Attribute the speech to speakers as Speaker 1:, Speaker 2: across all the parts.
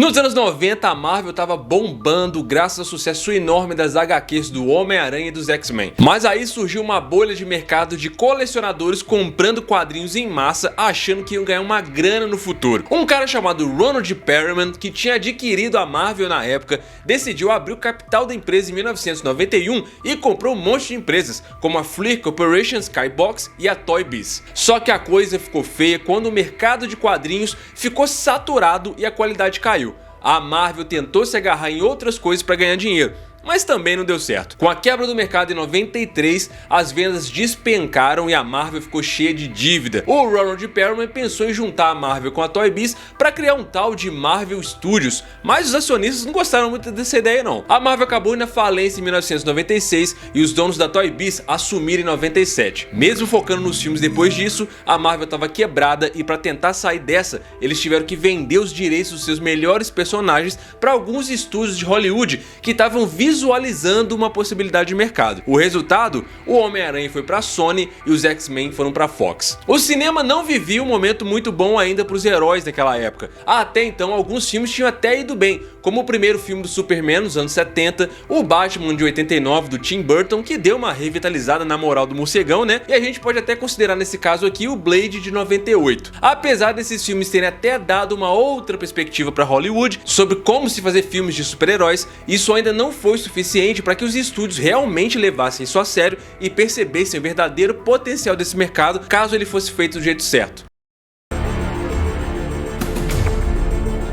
Speaker 1: Nos anos 90, a Marvel tava bombando graças ao sucesso enorme das HQs do Homem-Aranha e dos X-Men. Mas aí surgiu uma bolha de mercado de colecionadores comprando quadrinhos em massa, achando que iam ganhar uma grana no futuro. Um cara chamado Ronald Perelman, que tinha adquirido a Marvel na época, decidiu abrir o capital da empresa em 1991 e comprou um monte de empresas, como a Fleer Corporation, Skybox e a Toy Biz. Só que a coisa ficou feia quando o mercado de quadrinhos ficou saturado e a qualidade caiu. A Marvel tentou se agarrar em outras coisas para ganhar dinheiro, mas também não deu certo. Com a quebra do mercado em 93, as vendas despencaram e a Marvel ficou cheia de dívida. O Ronald Perelman pensou em juntar a Marvel com a Toy Biz para criar um tal de Marvel Studios, mas os acionistas não gostaram muito dessa ideia não. A Marvel acabou na falência em 1996 e os donos da Toy Biz assumiram em 97. Mesmo focando nos filmes depois disso, a Marvel estava quebrada e para tentar sair dessa, eles tiveram que vender os direitos dos seus melhores personagens para alguns estúdios de Hollywood que estavam visualizando uma possibilidade de mercado. O resultado? O Homem-Aranha foi para a Sony e os X-Men foram para a Fox. O cinema não vivia um momento muito bom ainda para os heróis daquela época. Até então, alguns filmes tinham até ido bem, como o primeiro filme do Superman nos anos 70, o Batman de 89 do Tim Burton, que deu uma revitalizada na moral do morcegão, né? E a gente pode até considerar nesse caso aqui o Blade de 98. Apesar desses filmes terem até dado uma outra perspectiva para Hollywood sobre como se fazer filmes de super-heróis, isso ainda não foi suficiente para que os estúdios realmente levassem isso a sério e percebessem o verdadeiro potencial desse mercado caso ele fosse feito do jeito certo.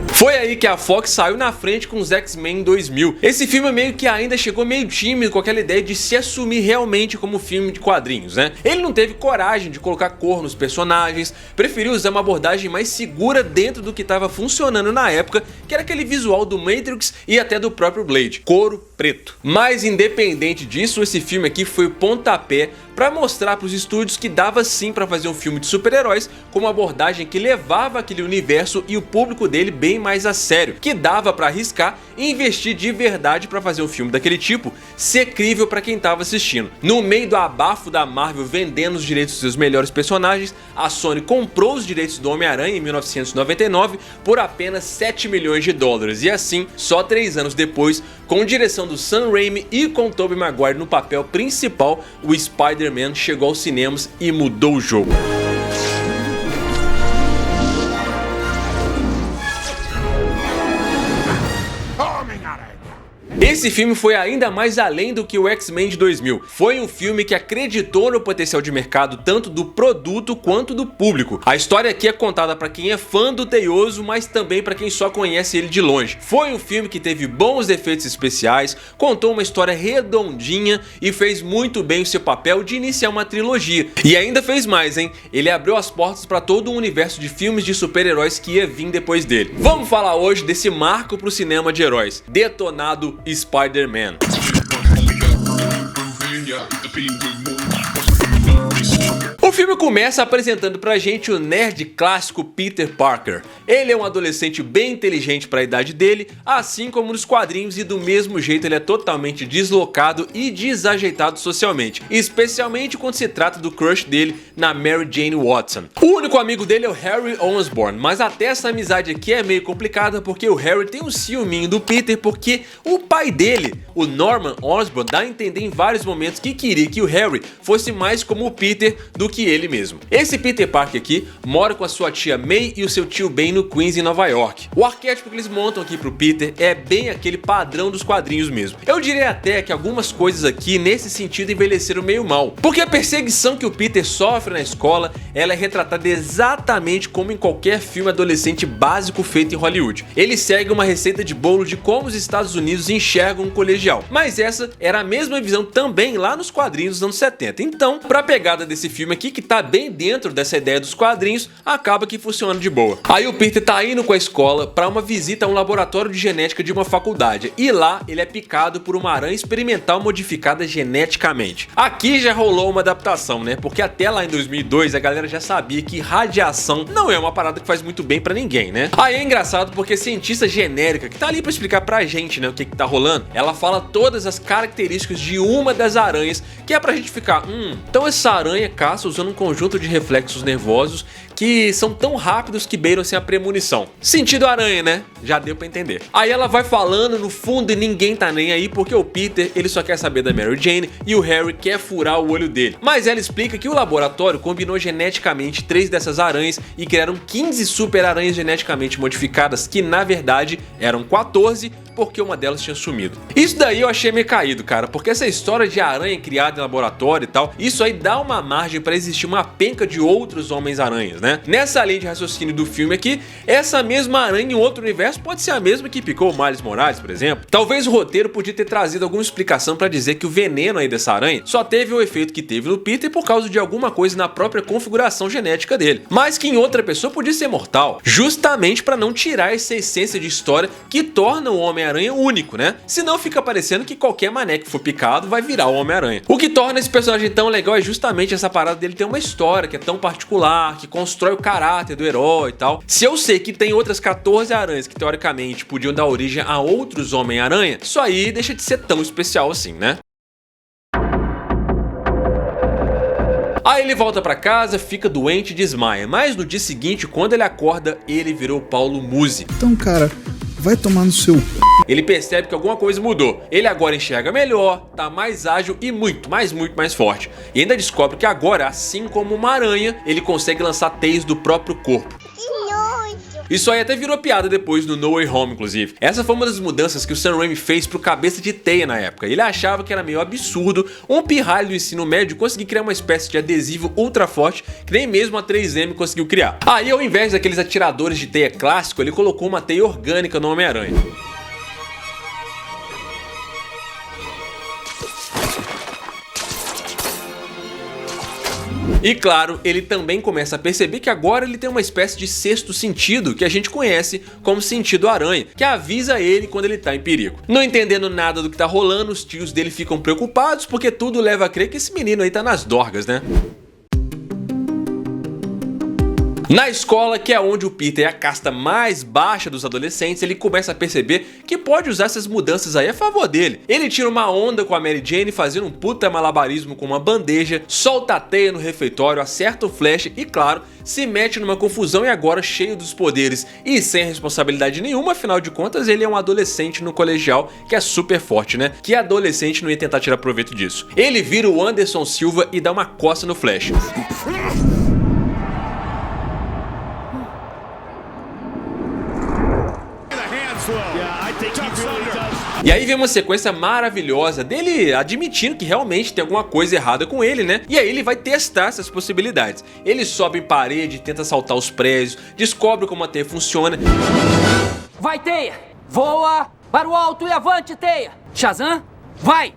Speaker 1: Foi aí que a Fox saiu na frente com os X-Men em 2000. Esse filme meio que ainda chegou meio tímido com aquela ideia de se assumir realmente como filme de quadrinhos, né? Ele não teve coragem de colocar cor nos personagens, preferiu usar uma abordagem mais segura dentro do que estava funcionando na época, que era aquele visual do Matrix e até do próprio Blade, couro preto. Mas independente disso, esse filme aqui foi o pontapé para mostrar para os estúdios que dava sim para fazer um filme de super-heróis com uma abordagem que levava aquele universo e o público dele bem mais a sério, que dava para arriscar e investir de verdade para fazer um filme daquele tipo ser crível para quem estava assistindo. No meio do abafo da Marvel vendendo os direitos dos seus melhores personagens, a Sony comprou os direitos do Homem-Aranha em 1999 por apenas 7 milhões de dólares e assim, só 3 anos depois, com direção do Sam Raimi e com Tobey Maguire no papel principal, o Spider-Man chegou aos cinemas e mudou o jogo. Esse filme foi ainda mais além do que o X-Men de 2000. Foi um filme que acreditou no potencial de mercado tanto do produto quanto do público. A história aqui é contada para quem é fã do Teioso, mas também para quem só conhece ele de longe. Foi um filme que teve bons efeitos especiais, contou uma história redondinha e fez muito bem o seu papel de iniciar uma trilogia. E ainda fez mais, hein? Ele abriu as portas para todo um universo de filmes de super-heróis que ia vir depois dele. Vamos falar hoje desse marco para o cinema de heróis, Detonado Spider-Man. O filme começa apresentando pra gente o nerd clássico Peter Parker. Ele é um adolescente bem inteligente para a idade dele, assim como nos quadrinhos, e do mesmo jeito ele é totalmente deslocado e desajeitado socialmente, especialmente quando se trata do crush dele na Mary Jane Watson. O único amigo dele é o Harry Osborn, mas até essa amizade aqui é meio complicada porque o Harry tem um ciúminho do Peter porque o pai dele, o Norman Osborn, dá a entender em vários momentos que queria que o Harry fosse mais como o Peter do que ele mesmo. Esse Peter Parker aqui mora com a sua tia May e o seu tio Ben no Queens, em Nova York. O arquétipo que eles montam aqui pro Peter é bem aquele padrão dos quadrinhos mesmo. Eu diria até que algumas coisas aqui nesse sentido envelheceram meio mal, porque a perseguição que o Peter sofre na escola, ela é retratada exatamente como em qualquer filme adolescente básico feito em Hollywood. Ele segue uma receita de bolo de como os Estados Unidos enxergam um colegial, mas essa era a mesma visão também lá nos quadrinhos dos anos 70. Então, pra pegada desse filme aqui, que tá bem dentro dessa ideia dos quadrinhos, acaba que funciona de boa. Aí o Peter tá indo com a escola para uma visita a um laboratório de genética de uma faculdade, e lá ele é picado por uma aranha experimental modificada geneticamente. Aqui já rolou uma adaptação, né? Porque até lá em 2002 a galera já sabia que radiação não é uma parada que faz muito bem pra ninguém, né? Aí é engraçado porque a cientista genérica, que tá ali pra explicar pra gente, né, o que tá rolando, ela fala todas as características de uma das aranhas, que é pra gente ficar, então essa aranha caça usando um conjunto de reflexos nervosos que são tão rápidos que beiram-se a premonição. Sentido aranha, né? Já deu pra entender. Aí ela vai falando no fundo e ninguém tá nem aí porque o Peter, ele só quer saber da Mary Jane e o Harry quer furar o olho dele. Mas ela explica que o laboratório combinou geneticamente 3 dessas aranhas e criaram 15 super aranhas geneticamente modificadas que na verdade eram 14 porque uma delas tinha sumido. Isso daí eu achei meio caído, cara, porque essa história de aranha criada em laboratório e tal, isso aí dá uma margem pra existir uma penca de outros Homens-Aranhas, né? Nessa linha de raciocínio do filme aqui, essa mesma aranha em outro universo pode ser a mesma que picou o Miles Morales, por exemplo. Talvez o roteiro podia ter trazido alguma explicação pra dizer que o veneno aí dessa aranha só teve o efeito que teve no Peter por causa de alguma coisa na própria configuração genética dele, mas que em outra pessoa podia ser mortal, justamente pra não tirar essa essência de história que torna o Homem-Aranha único, né? Senão fica parecendo que qualquer mané que for picado vai virar o Homem-Aranha. O que torna esse personagem tão legal é justamente essa parada dele ter uma história que é tão particular, que constrói o caráter do herói e tal. Se eu sei que tem outras 14 aranhas que teoricamente podiam dar origem a outros Homem-Aranha, isso aí deixa de ser tão especial assim, né? Aí ele volta pra casa, fica doente e desmaia, mas no dia seguinte, quando ele acorda, ele virou Paulo Musi.
Speaker 2: Então, cara, vai tomar no seu...
Speaker 1: Ele percebe que alguma coisa mudou. Ele agora enxerga melhor, tá mais ágil e muito mais forte. E ainda descobre que agora, assim como uma aranha, ele consegue lançar teias do próprio corpo. Isso aí até virou piada depois no No Way Home, inclusive. Essa foi uma das mudanças que o Sam Raimi fez pro Cabeça de Teia na época. Ele achava que era meio absurdo um pirralho do ensino médio conseguir criar uma espécie de adesivo ultra forte que nem mesmo a 3M conseguiu criar. Aí, ao invés daqueles atiradores de teia clássico, ele colocou uma teia orgânica no Homem-Aranha. E claro, ele também começa a perceber que agora ele tem uma espécie de sexto sentido que a gente conhece como sentido aranha, que avisa ele quando ele tá em perigo. Não entendendo nada do que tá rolando, os tios dele ficam preocupados porque tudo leva a crer que esse menino aí tá nas dorgas, né? Na escola, que é onde o Peter é a casta mais baixa dos adolescentes, ele começa a perceber que pode usar essas mudanças aí a favor dele. Ele tira uma onda com a Mary Jane fazendo um puta malabarismo com uma bandeja, solta a teia no refeitório, acerta o flash e, claro, se mete numa confusão e agora cheio dos poderes e sem responsabilidade nenhuma, afinal de contas ele é um adolescente no colegial que é super forte, né? Que adolescente não ia tentar tirar proveito disso. Ele vira o Anderson Silva e dá uma coça no flash. E aí vem uma sequência maravilhosa dele admitindo que realmente tem alguma coisa errada com ele, né? E aí ele vai testar essas possibilidades. Ele sobe em parede, tenta saltar os prédios, descobre como a teia funciona.
Speaker 3: Vai, teia! Voa para o alto e avante, teia! Shazam, vai!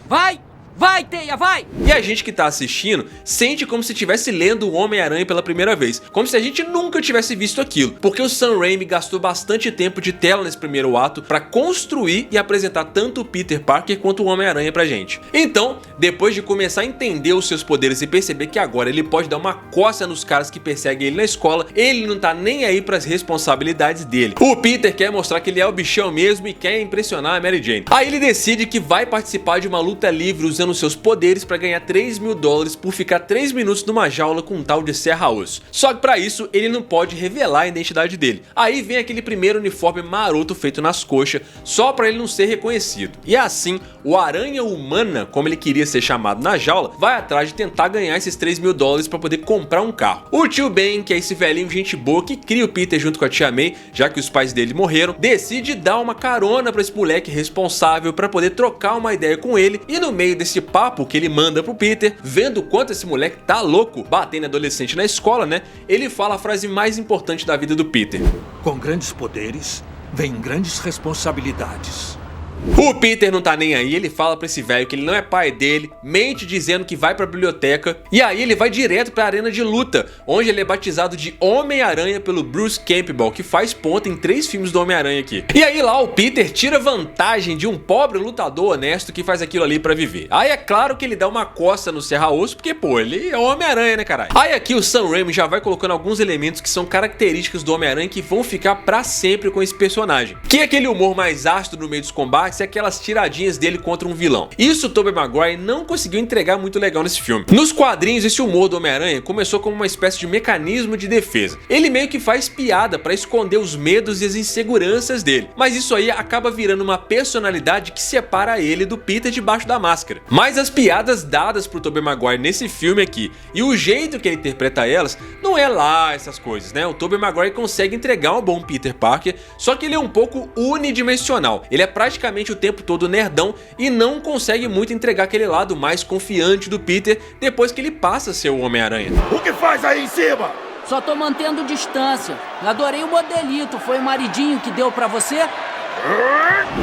Speaker 3: Vai! Vai, teia, vai!
Speaker 1: E a gente que tá assistindo sente como se estivesse lendo o Homem-Aranha pela primeira vez, como se a gente nunca tivesse visto aquilo, porque o Sam Raimi gastou bastante tempo de tela nesse primeiro ato pra construir e apresentar tanto o Peter Parker quanto o Homem-Aranha pra gente. Então, depois de começar a entender os seus poderes e perceber que agora ele pode dar uma coça nos caras que perseguem ele na escola, ele não tá nem aí pras responsabilidades dele. O Peter quer mostrar que ele é o bichão mesmo e quer impressionar a Mary Jane. Aí ele decide que vai participar de uma luta livre usando seus poderes para ganhar $3.000 por ficar 3 minutos numa jaula com um tal de serra-osso. Só que para isso ele não pode revelar a identidade dele. Aí vem aquele primeiro uniforme maroto feito nas coxas, só para ele não ser reconhecido. E assim, o Aranha Humana, como ele queria ser chamado na jaula, vai atrás de tentar ganhar esses $3.000 para poder comprar um carro. O tio Ben, que é esse velhinho gente boa que cria o Peter junto com a tia May, já que os pais dele morreram, decide dar uma carona para esse moleque responsável para poder trocar uma ideia com ele, e no meio desse papo que ele manda pro Peter, vendo o quanto esse moleque tá louco, batendo adolescente na escola, né? Ele fala a frase mais importante da vida do Peter.
Speaker 4: Com grandes poderes, vem grandes responsabilidades.
Speaker 1: O Peter não tá nem aí, ele fala pra esse velho que ele não é pai dele, mente dizendo que vai pra biblioteca, e aí ele vai direto pra arena de luta, onde ele é batizado de Homem-Aranha pelo Bruce Campbell, que faz ponta em 3 filmes do Homem-Aranha aqui. E aí lá o Peter tira vantagem de um pobre lutador honesto que faz aquilo ali pra viver. Aí é claro que ele dá uma coça no serra-osso, porque pô, ele é o Homem-Aranha, né caralho? Aí aqui o Sam Raimi já vai colocando alguns elementos que são características do Homem-Aranha que vão ficar pra sempre com esse personagem. Que é aquele humor mais ácido no meio dos combates, vai ser aquelas tiradinhas dele contra um vilão. Isso o Tobey Maguire não conseguiu entregar muito legal nesse filme. Nos quadrinhos, esse humor do Homem-Aranha começou como uma espécie de mecanismo de defesa. Ele meio que faz piada para esconder os medos e as inseguranças dele, mas isso aí acaba virando uma personalidade que separa ele do Peter debaixo da máscara. Mas as piadas dadas pro Tobey Maguire nesse filme aqui e o jeito que ele interpreta elas não é lá essas coisas, né? O Tobey Maguire consegue entregar um bom Peter Parker, só que ele é um pouco unidimensional. Ele é praticamente o tempo todo nerdão e não consegue muito entregar aquele lado mais confiante do Peter depois que ele passa a ser o Homem-Aranha.
Speaker 5: O que faz aí em cima?
Speaker 3: Só tô mantendo distância. Adorei o modelito. Foi o maridinho que deu pra você?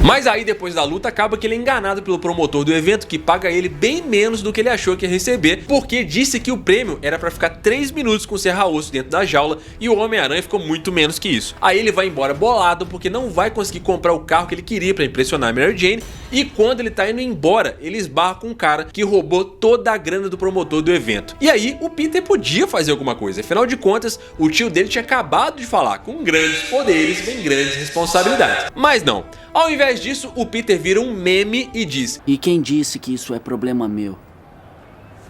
Speaker 1: Mas aí depois da luta acaba que ele é enganado pelo promotor do evento, que paga ele bem menos do que ele achou que ia receber, porque disse que o prêmio era pra ficar 3 minutos com o serra-osso dentro da jaula e o Homem-Aranha ficou muito menos que isso. Aí ele vai embora bolado porque não vai conseguir comprar o carro que ele queria pra impressionar a Mary Jane, e quando ele tá indo embora, ele esbarra com um cara que roubou toda a grana do promotor do evento. E aí o Peter podia fazer alguma coisa, afinal de contas o tio dele tinha acabado de falar: com grandes poderes vem grandes responsabilidades. Mas não. Ao invés disso, o Peter vira um meme e diz:
Speaker 3: E quem disse que isso é problema meu?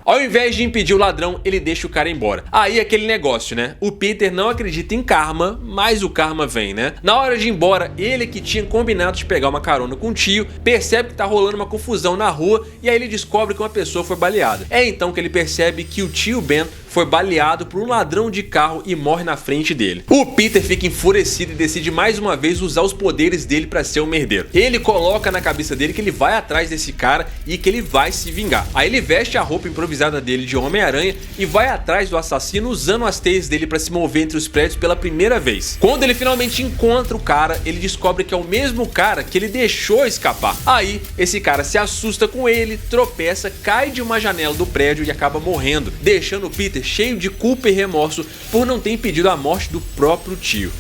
Speaker 1: Ao invés de impedir o ladrão, ele deixa o cara embora. Aí aquele negócio, né? O Peter não acredita em karma, mas o karma vem, né? Na hora de ir embora, ele que tinha combinado de pegar uma carona com o tio, percebe que tá rolando uma confusão na rua e aí ele descobre que uma pessoa foi baleada. É então que ele percebe que o tio Ben foi baleado por um ladrão de carro e morre na frente dele. O Peter fica enfurecido e decide mais uma vez usar os poderes dele pra ser um merdeiro. Ele coloca na cabeça dele que ele vai atrás desse cara e que ele vai se vingar. Aí ele veste a roupa improvisada dele de Homem-Aranha e vai atrás do assassino usando as teias dele pra se mover entre os prédios pela primeira vez. Quando ele finalmente encontra o cara, ele descobre que é o mesmo cara que ele deixou escapar. Aí esse cara se assusta com ele, tropeça, cai de uma janela do prédio e acaba morrendo, deixando o Peter cheio de culpa e remorso por não ter impedido a morte do próprio tio.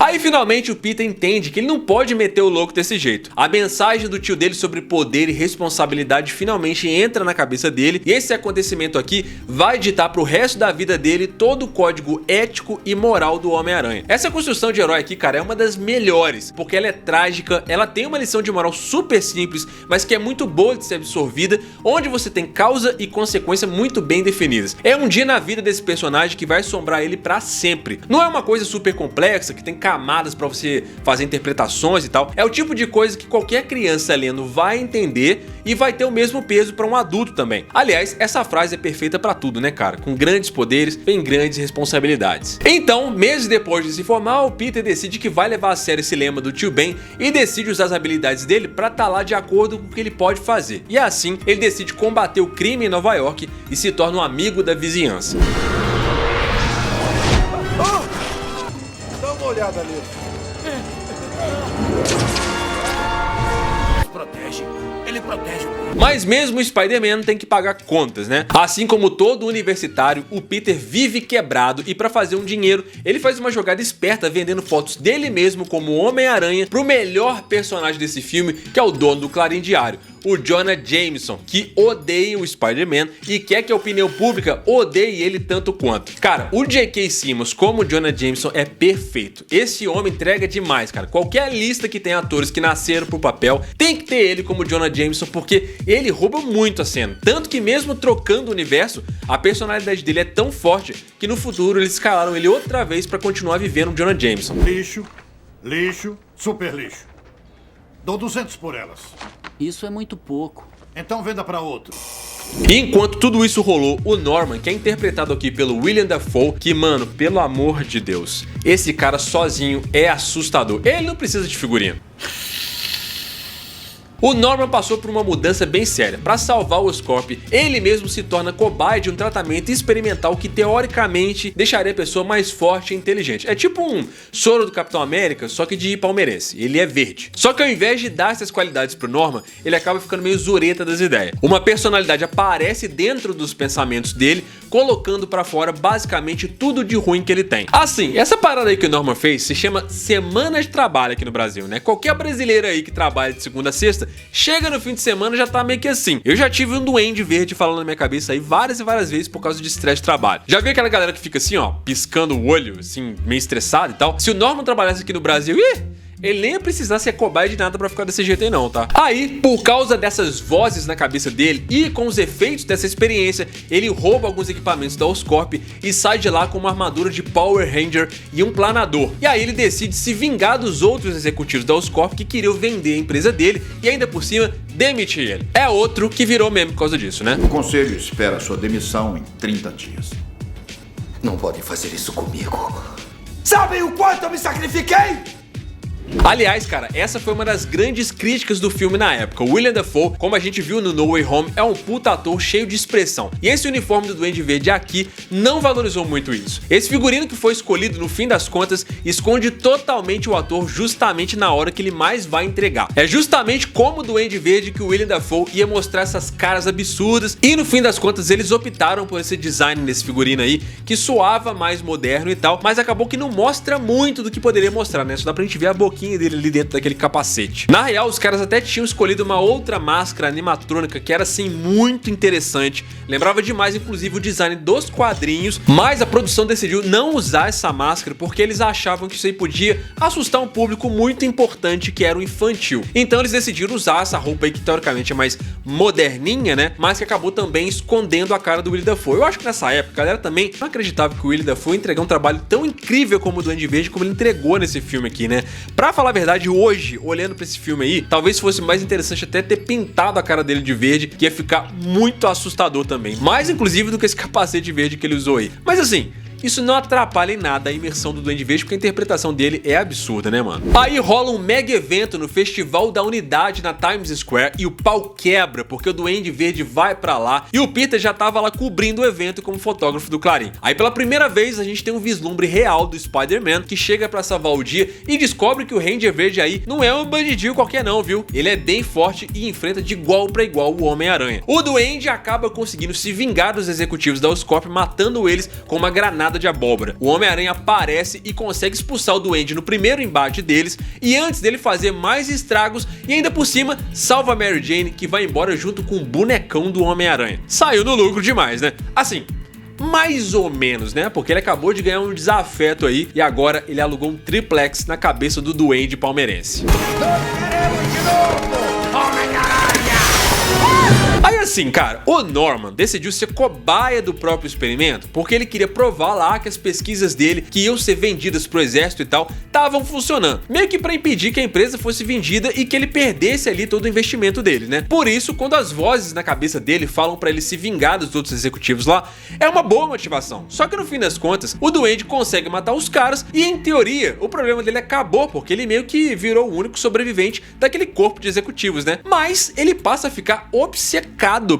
Speaker 1: Aí finalmente o Peter entende que ele não pode meter o louco desse jeito. A mensagem do tio dele sobre poder e responsabilidade finalmente entra na cabeça dele, e esse acontecimento aqui vai ditar pro resto da vida dele todo o código ético e moral do Homem-Aranha. Essa construção de herói aqui, cara, é uma das melhores, porque ela é trágica, ela tem uma lição de moral super simples, mas que é muito boa de ser absorvida, onde você tem causa e consequência muito bem definidas. É um dia na vida desse personagem que vai assombrar ele pra sempre. Não é uma coisa super complexa, que tem camadas pra você fazer interpretações e tal. É o tipo de coisa que qualquer criança lendo vai entender e vai ter o mesmo peso pra um adulto também. Aliás, essa frase é perfeita pra tudo, né, cara? Com grandes poderes vem grandes responsabilidades. Então, meses depois de se formar, o Peter decide que vai levar a sério esse lema do tio Ben e decide usar as habilidades dele pra estar lá de acordo com o que ele pode fazer. E assim, ele decide combater o crime em Nova York e se torna um amigo da vizinhança.
Speaker 5: Dá uma olhada ali. Ele protege.
Speaker 1: Mas mesmo o Spider-Man tem que pagar contas, né? Assim como todo universitário, o Peter vive quebrado e pra fazer um dinheiro, ele faz uma jogada esperta vendendo fotos dele mesmo como Homem-Aranha pro melhor personagem desse filme, que é o dono do Clarim Diário, o Jonah Jameson, que odeia o Spider-Man e quer que a opinião pública odeie ele tanto quanto. Cara, o J.K. Simmons como Jonah Jameson é perfeito. Esse homem entrega demais, cara. Qualquer lista que tem atores que nasceram pro papel, tem que ter ele como Jonah Jameson, porque ele rouba muito a cena. Tanto que mesmo trocando o universo, a personalidade dele é tão forte que no futuro eles escalaram ele outra vez pra continuar vivendo o Jonah Jameson.
Speaker 5: Lixo, lixo, super lixo. Dou 200 por elas.
Speaker 3: Isso é muito pouco.
Speaker 5: Então venda pra outro.
Speaker 1: E enquanto tudo isso rolou, o Norman, que é interpretado aqui pelo William Dafoe, que, mano, pelo amor de Deus, esse cara sozinho é assustador. Ele não precisa de figurino. O Norman passou por uma mudança bem séria. Para salvar o Oscorp, ele mesmo se torna cobaia de um tratamento experimental que teoricamente deixaria a pessoa mais forte e inteligente. É tipo um soro do Capitão América, só que de palmeirense. Ele é verde. Só que ao invés de dar essas qualidades pro Norman, ele acaba ficando meio zureta das ideias. Uma personalidade aparece dentro dos pensamentos dele, colocando pra fora basicamente tudo de ruim que ele tem. Assim, essa parada aí que o Norman fez se chama Semana de Trabalho aqui no Brasil, né? Qualquer brasileiro aí que trabalha de segunda a sexta, chega no fim de semana já tá meio que assim. Eu já tive um duende verde falando na minha cabeça aí várias e várias vezes por causa de estresse de trabalho. Já vi aquela galera que fica assim, ó, piscando o olho, assim, meio estressado e tal? Se o Norman trabalhasse aqui no Brasil, ele nem ia precisar ser cobaia de nada pra ficar desse jeito aí não, tá? Aí, por causa dessas vozes na cabeça dele e com os efeitos dessa experiência, ele rouba alguns equipamentos da Oscorp e sai de lá com uma armadura de Power Ranger e um planador. E aí ele decide se vingar dos outros executivos da Oscorp que queriam vender a empresa dele e ainda por cima demitir ele. É outro que virou meme por causa disso, né?
Speaker 5: O conselho espera sua demissão em 30 dias.
Speaker 6: Não podem fazer isso comigo. Sabem o quanto eu me sacrifiquei?
Speaker 1: Aliás, cara, essa foi uma das grandes críticas do filme na época. O Willem Dafoe, como a gente viu no No Way Home, é um puta ator cheio de expressão. E esse uniforme do Duende Verde aqui não valorizou muito isso. Esse figurino que foi escolhido no fim das contas esconde totalmente o ator justamente na hora que ele mais vai entregar. É justamente como o Duende Verde que o Willem Dafoe ia mostrar essas caras absurdas e no fim das contas eles optaram por esse design nesse figurino aí que soava mais moderno e tal, mas acabou que não mostra muito do que poderia mostrar, né? Só dá pra gente ver a boquinha dele ali dentro daquele capacete. Na real, os caras até tinham escolhido uma outra máscara animatrônica que era assim muito interessante, lembrava demais inclusive o design dos quadrinhos, mas a produção decidiu não usar essa máscara porque eles achavam que isso aí podia assustar um público muito importante que era o infantil. Então eles decidiram usar essa roupa aí que teoricamente é mais moderninha, né, mas que acabou também escondendo a cara do Willem Dafoe. Eu acho que nessa época a galera também não acreditava que o Willem Dafoe ia entregar um trabalho tão incrível como o Duende Verde como ele entregou nesse filme aqui, né. Pra falar a verdade, hoje, olhando pra esse filme aí, talvez fosse mais interessante até ter pintado a cara dele de verde, que ia ficar muito assustador também. Mais, inclusive, do que esse capacete verde que ele usou aí. Mas assim, isso não atrapalha em nada a imersão do Duende Verde, porque a interpretação dele é absurda, né, mano? Aí rola um mega evento no Festival da Unidade na Times Square e o pau quebra, porque o Duende Verde vai pra lá e o Peter já tava lá cobrindo o evento como fotógrafo do Clarim. Aí pela primeira vez a gente tem um vislumbre real do Spider-Man, que chega pra salvar o dia e descobre que o Ranger Verde aí não é um bandidinho qualquer não, viu? Ele é bem forte e enfrenta de igual pra igual o Homem-Aranha. O Duende acaba conseguindo se vingar dos executivos da Oscorp, matando eles com uma granada de abóbora. O Homem-Aranha aparece e consegue expulsar o Duende no primeiro embate deles e antes dele fazer mais estragos e ainda por cima salva a Mary Jane, que vai embora junto com o bonecão do Homem-Aranha. Saiu no lucro demais, né? Assim, mais ou menos, né? Porque ele acabou de ganhar um desafeto aí e agora ele alugou um triplex na cabeça do Duende palmeirense. Aí assim, cara, o Norman decidiu ser cobaia do próprio experimento porque ele queria provar lá que as pesquisas dele, que iam ser vendidas pro exército e tal, estavam funcionando. Meio que pra impedir que a empresa fosse vendida e que ele perdesse ali todo o investimento dele, né? Por isso, quando as vozes na cabeça dele falam pra ele se vingar dos outros executivos lá, é uma boa motivação. Só que no fim das contas, o Duende consegue matar os caras e, em teoria, o problema dele acabou porque ele meio que virou o único sobrevivente daquele corpo de executivos, né? Mas ele passa a ficar obcecado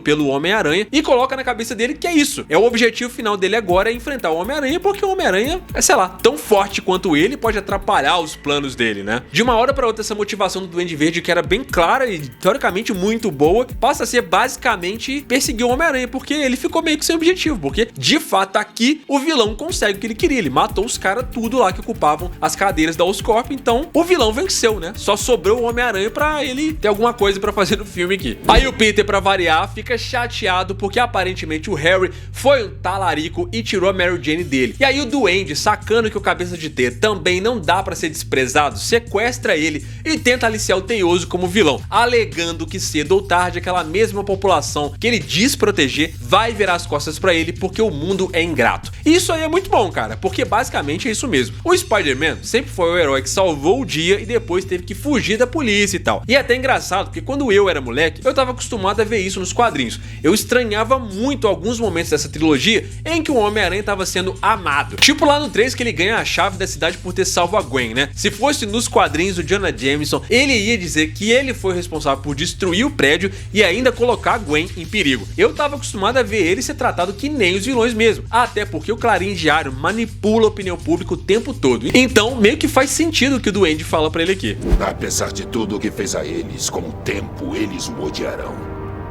Speaker 1: pelo Homem-Aranha e coloca na cabeça dele que é isso. É o objetivo final dele agora é enfrentar o Homem-Aranha porque o Homem-Aranha é, sei lá, tão forte quanto ele, pode atrapalhar os planos dele, né? De uma hora pra outra essa motivação do Duende Verde, que era bem clara e teoricamente muito boa, passa a ser basicamente perseguir o Homem-Aranha porque ele ficou meio que sem objetivo, porque de fato aqui o vilão consegue o que ele queria, ele matou os caras tudo lá que ocupavam as cadeiras da Oscorp, então o vilão venceu, né? Só sobrou o Homem-Aranha pra ele ter alguma coisa pra fazer no filme aqui. Aí o Peter, pra variar, fica chateado porque aparentemente o Harry foi um talarico e tirou a Mary Jane dele. E aí o Duende, sacando que o Cabeça de Teia também não dá pra ser desprezado, sequestra ele e tenta aliciar o Teioso como vilão, alegando que cedo ou tarde aquela mesma população que ele diz proteger vai virar as costas pra ele porque o mundo é ingrato. E isso aí é muito bom, cara, porque basicamente é isso mesmo. O Spider-Man sempre foi o herói que salvou o dia e depois teve que fugir da polícia e tal. E é até engraçado porque quando eu era moleque, eu tava acostumado a ver isso nos quadrinhos. Eu estranhava muito alguns momentos dessa trilogia em que o Homem-Aranha tava sendo amado. Tipo lá no 3 que ele ganha a chave da cidade por ter salvo a Gwen, né? Se fosse nos quadrinhos do Jonah Jameson, ele ia dizer que ele foi responsável por destruir o prédio e ainda colocar a Gwen em perigo. Eu tava acostumado a ver ele ser tratado que nem os vilões mesmo, até porque o Clarim Diário manipula a opinião pública o tempo todo. Então meio que faz sentido o que o Duende fala pra ele aqui.
Speaker 7: Apesar de tudo o que fez a eles, com o tempo eles o odiarão.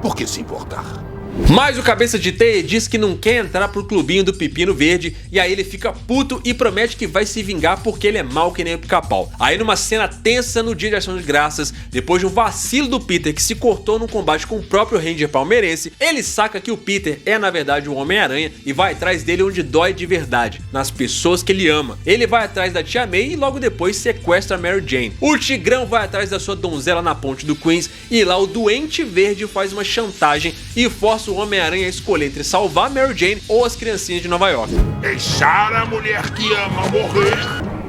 Speaker 7: Por que se importar?
Speaker 1: Mas o cabeça de teia diz que não quer entrar pro clubinho do Pepino Verde, e aí ele fica puto e promete que vai se vingar porque ele é mau que nem o Pica-Pau. Aí numa cena tensa no Dia de Ação de Graças, depois de um vacilo do Peter que se cortou num combate com o próprio Ranger palmeirense, ele saca que o Peter é na verdade o Homem-Aranha e vai atrás dele onde dói de verdade, nas pessoas que ele ama. Ele vai atrás da Tia May e logo depois sequestra a Mary Jane. O Tigrão vai atrás da sua donzela na ponte do Queens e lá o Doente Verde faz uma chantagem e força o Homem-Aranha a escolher entre salvar a Mary Jane ou as criancinhas de Nova York.
Speaker 7: Deixar a mulher que ama morrer,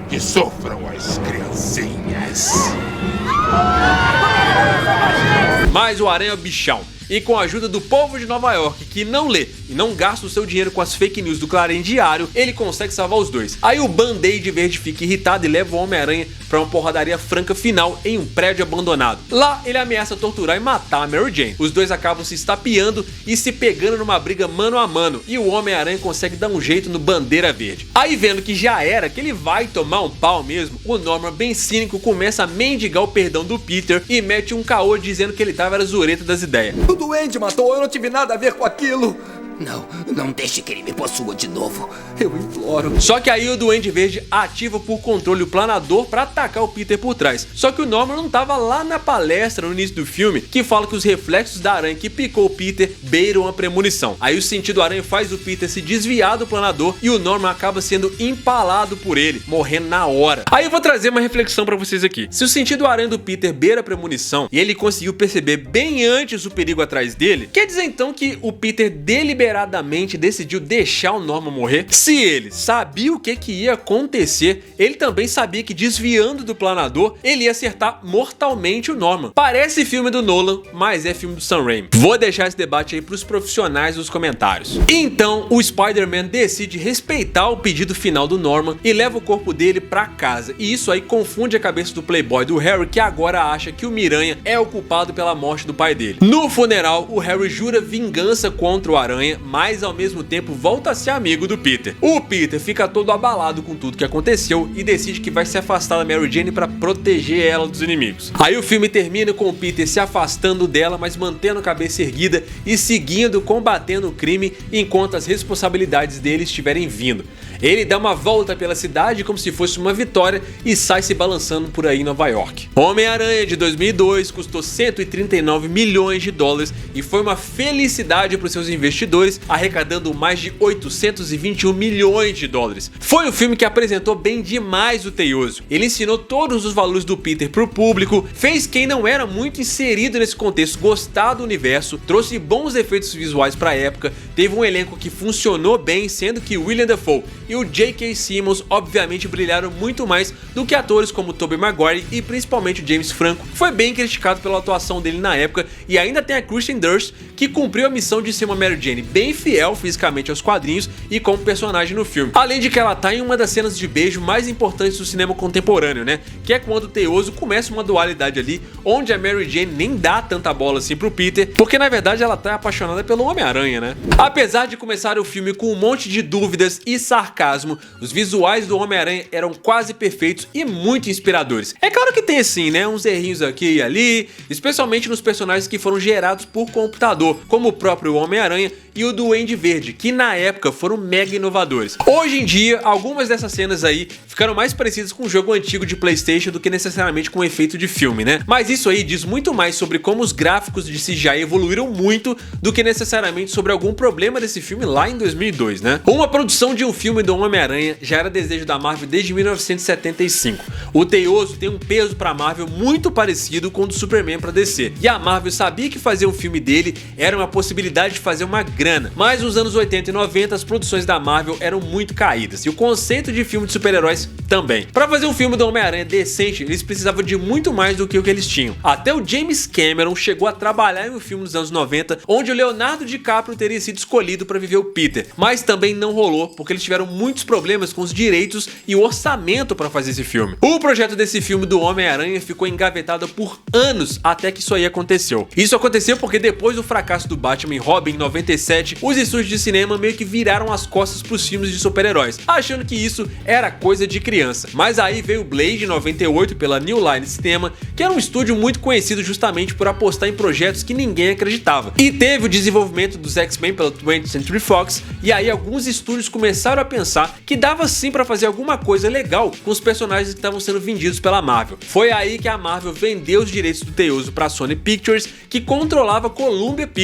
Speaker 7: que sofram as criancinhas.
Speaker 1: Mas o Aranha é o bichão. E com a ajuda do povo de Nova York, que não lê e não gasta o seu dinheiro com as fake news do Clarim Diário, ele consegue salvar os dois. Aí o Band-Aid Verde fica irritado e leva o Homem-Aranha pra uma porradaria franca final em um prédio abandonado. Lá ele ameaça torturar e matar a Mary Jane. Os dois acabam se estapeando e se pegando numa briga mano a mano, e o Homem-Aranha consegue dar um jeito no Bandeira Verde. Aí vendo que já era, que ele vai tomar um pau mesmo, o Norman, bem cínico, começa a mendigar o perdão do Peter e mete um caô dizendo que ele tava era zureta das ideias.
Speaker 6: O Duende matou, eu não tive nada a ver com aquilo.
Speaker 3: Não deixe que ele me possua de novo.
Speaker 6: Eu imploro.
Speaker 1: Só que aí o Duende Verde ativa por controle o planador pra atacar o Peter por trás. Só que o Norman não tava lá na palestra no início do filme, que fala que os reflexos da aranha que picou o Peter beiram a premonição. Aí o sentido aranha faz o Peter se desviar do planador e o Norman acaba sendo empalado por ele, morrendo na hora. Aí eu vou trazer uma reflexão pra vocês aqui. Se o sentido aranha do Peter beira a premonição e ele conseguiu perceber bem antes o perigo atrás dele, quer dizer então que o Peter deliberadamente decidiu deixar o Norman morrer? Se ele sabia o que ia acontecer, ele também sabia que desviando do planador, ele ia acertar mortalmente o Norman. Parece filme do Nolan, mas é filme do Sam Raimi. Vou deixar esse debate aí pros profissionais nos comentários. Então, o Spider-Man decide respeitar o pedido final do Norman e leva o corpo dele pra casa. E isso aí confunde a cabeça do playboy do Harry, que agora acha que o Miranha é o culpado pela morte do pai dele. No funeral, o Harry jura vingança contra o Aranha, mas ao mesmo tempo volta a ser amigo do Peter. O Peter fica todo abalado com tudo que aconteceu e decide que vai se afastar da Mary Jane para proteger ela dos inimigos. Aí o filme termina com o Peter se afastando dela, mas mantendo a cabeça erguida e seguindo combatendo o crime enquanto as responsabilidades dele estiverem vindo. Ele dá uma volta pela cidade como se fosse uma vitória e sai se balançando por aí em Nova York. Homem-Aranha de 2002 custou 139 milhões de dólares e foi uma felicidade para os seus investidores, arrecadando mais de 821 milhões de dólares. Foi um filme que apresentou bem demais o Teioso. Ele ensinou todos os valores do Peter pro público, fez quem não era muito inserido nesse contexto gostar do universo, trouxe bons efeitos visuais para a época, teve um elenco que funcionou bem, sendo que William Dafoe e o J.K. Simmons obviamente brilharam muito mais do que atores como Tobey Maguire e principalmente o James Franco, que foi bem criticado pela atuação dele na época, e ainda tem a Kristen Dunst, que cumpriu a missão de ser uma Mary Jane bem fiel fisicamente aos quadrinhos e como personagem no filme. Além de que ela tá em uma das cenas de beijo mais importantes do cinema contemporâneo, né? Que é quando o Teioso começa uma dualidade ali, onde a Mary Jane nem dá tanta bola assim pro Peter, porque na verdade ela tá apaixonada pelo Homem-Aranha, né? Apesar de começar o filme com um monte de dúvidas e sarcasmo, os visuais do Homem-Aranha eram quase perfeitos e muito inspiradores. É claro que tem assim, né? Uns errinhos aqui e ali, especialmente nos personagens que foram gerados por computador, como o próprio Homem-Aranha e o Duende Verde, que na época foram mega inovadores. Hoje em dia, algumas dessas cenas aí ficaram mais parecidas com um jogo antigo de PlayStation do que necessariamente com um efeito de filme, né? Mas isso aí diz muito mais sobre como os gráficos de CGI evoluíram muito do que necessariamente sobre algum problema desse filme lá em 2002, né? Uma produção de um filme do Homem-Aranha já era desejo da Marvel desde 1975. O Teioso tem um peso pra Marvel muito parecido com o do Superman pra DC, e a Marvel sabia que fazer um filme dele era uma possibilidade de fazer uma grana, mas nos anos 80 e 90 as produções da Marvel eram muito caídas, e o conceito de filme de super-heróis também. Pra fazer um filme do Homem-Aranha decente, eles precisavam de muito mais do que o que eles tinham. Até o James Cameron chegou a trabalhar em um filme dos anos 90, onde o Leonardo DiCaprio teria sido escolhido para viver o Peter, mas também não rolou, porque eles tiveram muitos problemas com os direitos e o orçamento para fazer esse filme. O projeto desse filme do Homem-Aranha ficou engavetado por anos até que isso aí aconteceu. Isso aconteceu porque depois do fracasso fracasso do Batman e Robin em 97, os estúdios de cinema meio que viraram as costas pros filmes de super-heróis, achando que isso era coisa de criança. Mas aí veio Blade em 98 pela New Line Cinema, que era um estúdio muito conhecido justamente por apostar em projetos que ninguém acreditava. E teve o desenvolvimento dos X-Men pela 20th Century Fox, e aí alguns estúdios começaram a pensar que dava sim pra fazer alguma coisa legal com os personagens que estavam sendo vendidos pela Marvel. Foi aí que a Marvel vendeu os direitos do Teioso pra Sony Pictures, que controlava Columbia Pictures.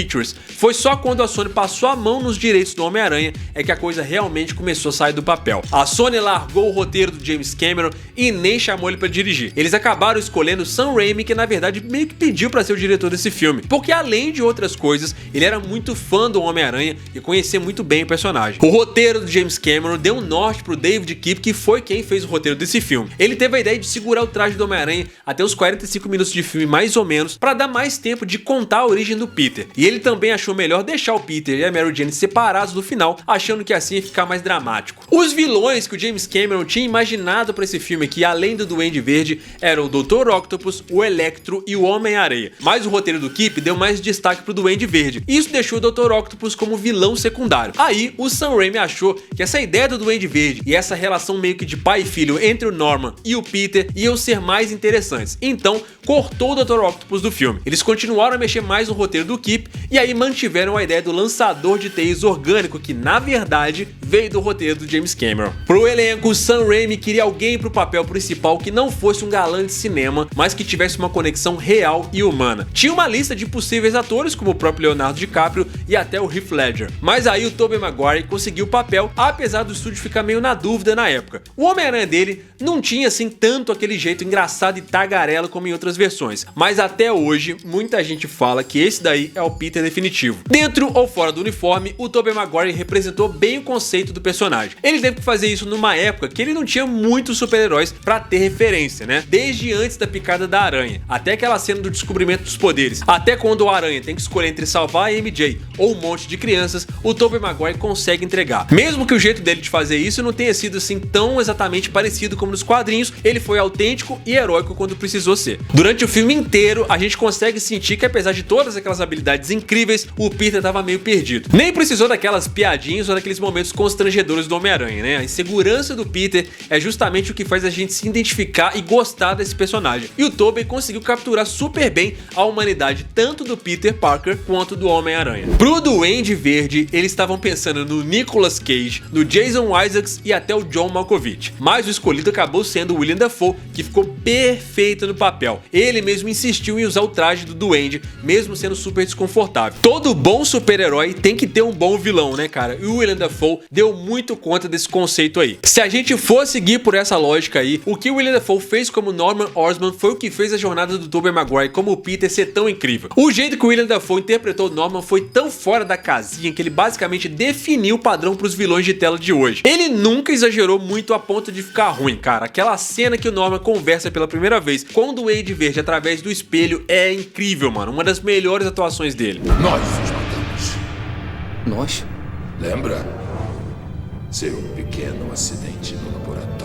Speaker 1: Foi só quando a Sony passou a mão nos direitos do Homem-Aranha é que a coisa realmente começou a sair do papel. A Sony largou o roteiro do James Cameron e nem chamou ele pra dirigir. Eles acabaram escolhendo Sam Raimi, que na verdade meio que pediu pra ser o diretor desse filme, porque além de outras coisas, ele era muito fã do Homem-Aranha e conhecia muito bem o personagem. O roteiro do James Cameron deu um norte pro David Koepp, que foi quem fez o roteiro desse filme. Ele teve a ideia de segurar o traje do Homem-Aranha até os 45 minutos de filme mais ou menos, pra dar mais tempo de contar a origem do Peter. E ele também achou melhor deixar o Peter e a Mary Jane separados no final, achando que assim ia ficar mais dramático. Os vilões que o James Cameron tinha imaginado para esse filme aqui, além do Duende Verde, eram o Dr. Octopus, o Electro e o Homem-Areia. Mas o roteiro do Koepp deu mais destaque pro Duende Verde. Isso deixou o Dr. Octopus como vilão secundário. Aí o Sam Raimi achou que essa ideia do Duende Verde e essa relação meio que de pai e filho entre o Norman e o Peter iam ser mais interessantes. Então cortou o Dr. Octopus do filme. Eles continuaram a mexer mais no roteiro do Koepp e aí mantiveram a ideia do lançador de teias orgânico, que na verdade veio do roteiro do James Cameron. Pro elenco, Sam Raimi queria alguém pro papel principal que não fosse um galã de cinema, mas que tivesse uma conexão real e humana. Tinha uma lista de possíveis atores, como o próprio Leonardo DiCaprio e até o Heath Ledger. Mas aí o Tobey Maguire conseguiu o papel, apesar do estúdio ficar meio na dúvida na época. O Homem-Aranha dele não tinha assim tanto aquele jeito engraçado e tagarela como em outras versões, mas até hoje muita gente fala que esse daí é o Peter definitivo. Dentro ou fora do uniforme, o Tobey Maguire representou bem o conceito do personagem. Ele teve que fazer isso numa época que ele não tinha muitos super-heróis pra ter referência, né? Desde antes da picada da aranha, até aquela cena do descobrimento dos poderes, até quando o Aranha tem que escolher entre salvar a MJ ou um monte de crianças, o Tobey Maguire consegue entregar. Mesmo que o jeito dele de fazer isso não tenha sido assim tão exatamente parecido como nos quadrinhos, ele foi autêntico e heróico quando precisou ser. Durante o filme inteiro, a gente consegue sentir que apesar de todas aquelas habilidades incríveis, o Peter tava meio perdido. Nem precisou daquelas piadinhas ou daqueles momentos constrangedores do Homem-Aranha, né? A insegurança do Peter é justamente o que faz a gente se identificar e gostar desse personagem. E o Tobey conseguiu capturar super bem a humanidade tanto do Peter Parker quanto do Homem-Aranha. Pro Duende Verde, eles estavam pensando no Nicolas Cage, no Jason Isaacs e até o John Malkovich. Mas o escolhido acabou sendo o Willem Dafoe, que ficou perfeito no papel. Ele mesmo insistiu em usar o traje do Duende, mesmo sendo super desconfortável. Todo bom super-herói tem que ter um bom vilão, né, cara? E o Willem Dafoe deu muito conta desse conceito aí. Se a gente for seguir por essa lógica aí, o que o Willem Dafoe fez como Norman Osborn foi o que fez a jornada do Tobey Maguire como o Peter ser tão incrível. O jeito que o Willem Dafoe interpretou o Norman foi tão fora da casinha que ele basicamente definiu o padrão pros vilões de tela de hoje. Ele nunca exagerou muito a ponto de ficar ruim, cara. Aquela cena que o Norman conversa pela primeira vez com o Duende Verde através do espelho é incrível, mano. Uma das melhores atuações dele.
Speaker 7: Nós os matamos.
Speaker 6: Nós?
Speaker 7: Lembra? Seu pequeno acidente no laboratório.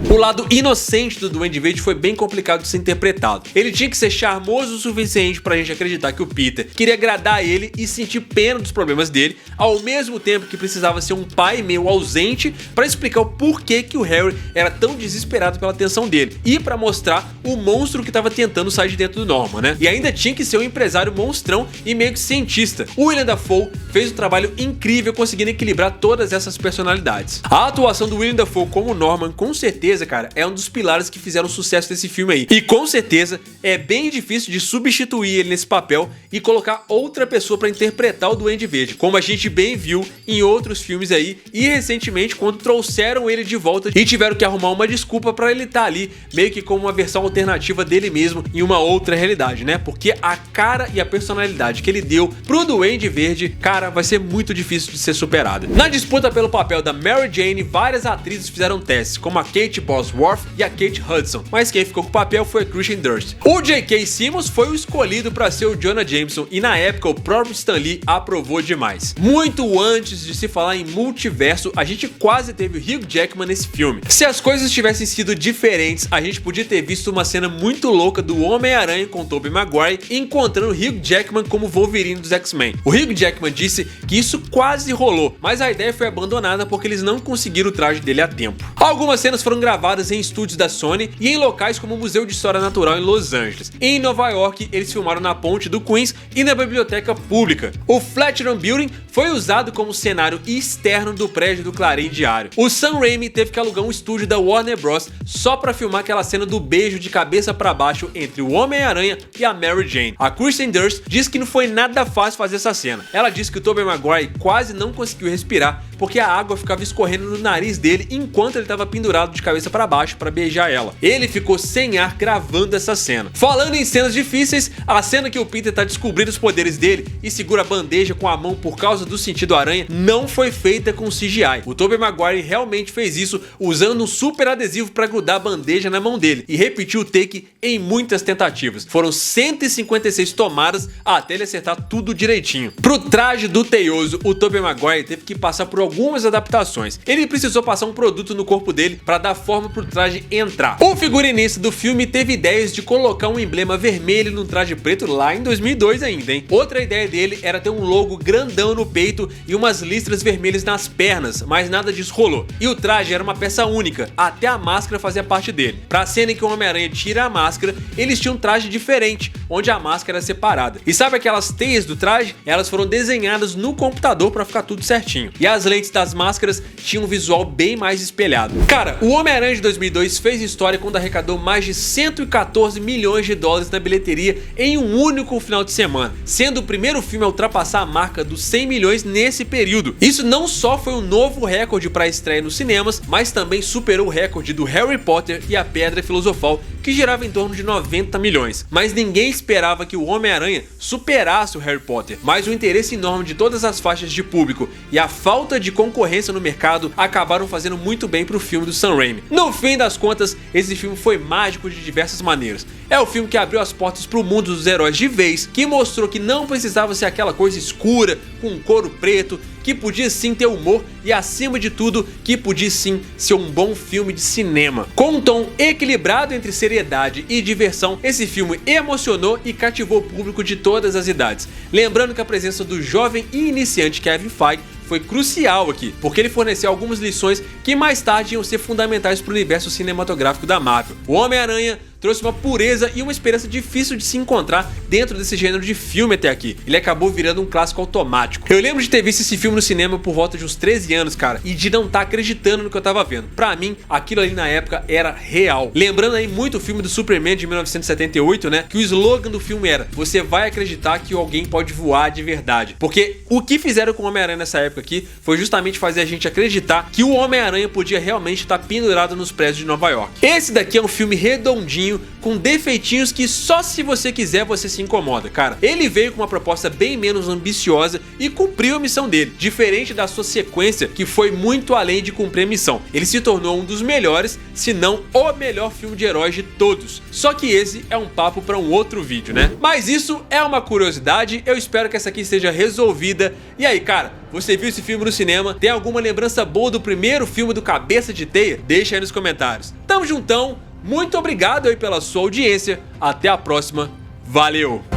Speaker 1: O lado inocente do Duende Verde foi bem complicado de ser interpretado. Ele tinha que ser charmoso o suficiente pra gente acreditar que o Peter queria agradar ele e sentir pena dos problemas dele, ao mesmo tempo que precisava ser um pai meio ausente pra explicar o porquê que o Harry era tão desesperado pela atenção dele e pra mostrar o monstro que tava tentando sair de dentro do Norman, né? E ainda tinha que ser um empresário monstrão e meio que cientista. O Willem Dafoe fez um trabalho incrível conseguindo equilibrar todas essas personalidades. A atuação do Willem Dafoe como Norman, com certeza, cara, é um dos pilares que fizeram o sucesso desse filme aí. E com certeza é bem difícil de substituir ele nesse papel e colocar outra pessoa pra interpretar o Duende Verde, como a gente bem viu em outros filmes aí e recentemente quando trouxeram ele de volta e tiveram que arrumar uma desculpa pra ele estar ali, meio que como uma versão alternativa dele mesmo em uma outra realidade, né? Porque a cara e a personalidade que ele deu pro Duende Verde, cara, vai ser muito difícil de ser superada. Na disputa pelo papel da Mary Jane, várias atrizes fizeram testes, como a Kate Bosworth e a Kate Hudson, mas quem ficou com o papel foi a Kristen Dunst. O J.K. Simmons foi o escolhido para ser o Jonah Jameson e na época o próprio Stan Lee aprovou demais. Muito antes de se falar em multiverso, a gente quase teve o Hugh Jackman nesse filme. Se as coisas tivessem sido diferentes, a gente podia ter visto uma cena muito louca do Homem-Aranha com Tobey Maguire encontrando Hugh Jackman como Wolverine dos X-Men. O Hugh Jackman disse que isso quase rolou, mas a ideia foi abandonada porque eles não conseguiram o traje dele a tempo. Algumas cenas foram gravadas em estúdios da Sony e em locais como o Museu de História Natural em Los Angeles. Em Nova York, eles filmaram na ponte do Queens e na biblioteca pública. O Flatiron Building foi usado como cenário externo do prédio do Clarim Diário. O Sam Raimi teve que alugar um estúdio da Warner Bros. Só pra filmar aquela cena do beijo de cabeça pra baixo entre o Homem-Aranha e a Mary Jane. A Kristen Dunst disse que não foi nada fácil fazer essa cena. Ela disse que o Tobey Maguire quase não conseguiu respirar porque a água ficava escorrendo no nariz dele enquanto ele estava pendurado de cabeça para baixo para beijar ela. Ele ficou sem ar gravando essa cena. Falando em cenas difíceis, a cena que o Peter tá descobrindo os poderes dele e segura a bandeja com a mão por causa do sentido aranha não foi feita com CGI. O Tobey Maguire realmente fez isso usando um super adesivo para grudar a bandeja na mão dele e repetiu o take em muitas tentativas. Foram 156 tomadas até ele acertar tudo direitinho. Pro traje do Teioso, o Tobey Maguire teve que passar por algumas adaptações. Ele precisou passar um produto no corpo dele para dar forma pro traje entrar. O figurinista do filme teve ideias de colocar um emblema vermelho no traje preto lá em 2002 ainda, hein? Outra ideia dele era ter um logo grandão no peito e umas listras vermelhas nas pernas, mas nada disso rolou. E o traje era uma peça única, até a máscara fazia parte dele. Pra cena em que o Homem-Aranha tira a máscara, eles tinham um traje diferente, onde a máscara era separada. E sabe aquelas teias do traje? Elas foram desenhadas no computador pra ficar tudo certinho. E as lentes das máscaras tinham um visual bem mais espelhado. Cara, o Homem-Aranha de 2002 fez história quando arrecadou mais de 114 milhões de dólares na bilheteria em um único final de semana, sendo o primeiro filme a ultrapassar a marca dos 100 milhões nesse período. Isso não só foi um novo recorde para a estreia nos cinemas, mas também superou o recorde do Harry Potter e a Pedra Filosofal, que girava em torno de 90 milhões. Mas ninguém esperava que o Homem-Aranha superasse o Harry Potter, mas o interesse enorme de todas as faixas de público e a falta de concorrência no mercado acabaram fazendo muito bem pro filme do Sam Raimi. No fim das contas, esse filme foi mágico de diversas maneiras. É o filme que abriu as portas pro mundo dos heróis de vez, que mostrou que não precisava ser aquela coisa escura, com um couro preto, que podia sim ter humor e, acima de tudo, que podia sim ser um bom filme de cinema. Com um tom equilibrado entre seriedade e diversão, esse filme emocionou e cativou o público de todas as idades. Lembrando que a presença do jovem e iniciante Kevin Feige foi crucial aqui, porque ele forneceu algumas lições que mais tarde iam ser fundamentais para o universo cinematográfico da Marvel. O Homem-Aranha trouxe uma pureza e uma esperança difícil de se encontrar dentro desse gênero de filme até aqui. Ele acabou virando um clássico automático. Eu lembro de ter visto esse filme no cinema por volta de uns 13 anos, cara, e de não estar acreditando no que eu tava vendo. Pra mim, aquilo ali na época era real. Lembrando aí muito o filme do Superman de 1978, né, que o slogan do filme era: você vai acreditar que alguém pode voar de verdade. Porque o que fizeram com o Homem-Aranha nessa época aqui foi justamente fazer a gente acreditar que o Homem-Aranha podia realmente estar pendurado nos prédios de Nova York. Esse daqui é um filme redondinho, com defeitinhos que só se você quiser você se incomoda, cara. Ele veio com uma proposta bem menos ambiciosa e cumpriu a missão dele, diferente da sua sequência, que foi muito além de cumprir a missão. Ele se tornou um dos melhores, se não o melhor filme de heróis de todos. Só que esse é um papo para um outro vídeo, né? Mas isso é uma curiosidade, eu espero que essa aqui seja resolvida. E aí, cara, você viu esse filme no cinema? Tem alguma lembrança boa do primeiro filme do Cabeça de Teia? Deixa aí nos comentários. Tamo juntão, muito obrigado aí pela sua audiência, até a próxima, valeu!